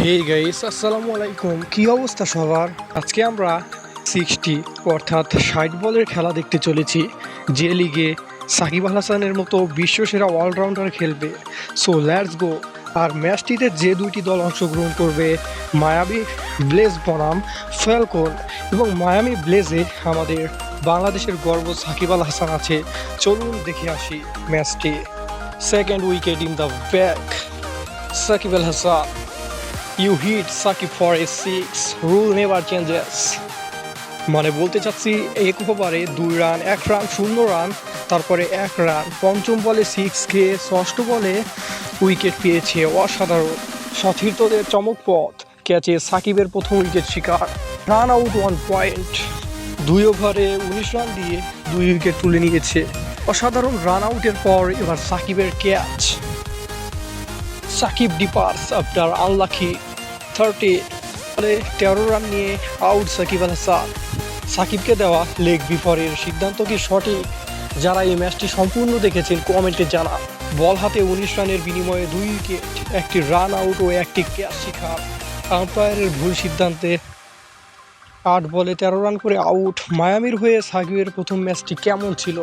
Hey guys, আসসালামু আলাইকুম। কি অবস্থা সবার? আজকে আমরা 60 অর্থাৎ 60 বলের খেলা দেখতে চলেছি, যে লিগে সাকিব আল হাসানের মতো বিশ্বসেরা অলরাউন্ডার খেলবে। So let's go. আর ম্যাচটিতে যে দুইটি দল অংশগ্রহণ করবে, মায়ামি ব্লেজ বনাম ফ্যালকন, এবং মায়ামি ব্লেজে আমাদের বাংলাদেশের গর্ব সাকিব আল হাসান আছে। চলুন দেখে আসি ম্যাচটি। Second wicket in the back, Shakib Al Hasan. You hit Shakib for a six, rule never changes. মানে বলতে চাচ্ছি, এক ওভারে 2 রান, 1 রান, 0 রান, তারপরে 1 রান, পঞ্চম বলে 6 খেয়ে ষষ্ঠ বলে উইকেট পেয়েছে। অসাধারণ। সতীর্থদের চমকপথ ক্যাচে সাকিবের প্রথম উইকেট শিকার। Run out 1 point. 2 ওভারে 19 রান দিয়ে 2 উইকেট তুলে নিয়েছে। অসাধারণ রান আউটের পর এবার সাকিবের ক্যাচ। সাকিব ডিপার্স আফটার আনলাকি 30 বলে 13 রান নিয়ে আউট সাকিব আল হাসান। সাকিবকে দেওয়া লেগ বিফোরের সিদ্ধান্ত কি সঠিক? যারা এই ম্যাচটি সম্পূর্ণ দেখেছেন কমেন্টে জানান। বল হাতে 19 রানের বিনিময়ে 2 উইকেট, একটি রান আউট ও একটি ক্যাচ শিকার। আম্পায়ারের ভুল সিদ্ধান্তে 8 বলে 13 রান করে আউট। মায়ামির হয়ে সাকিবের প্রথম ম্যাচটি কেমন ছিল?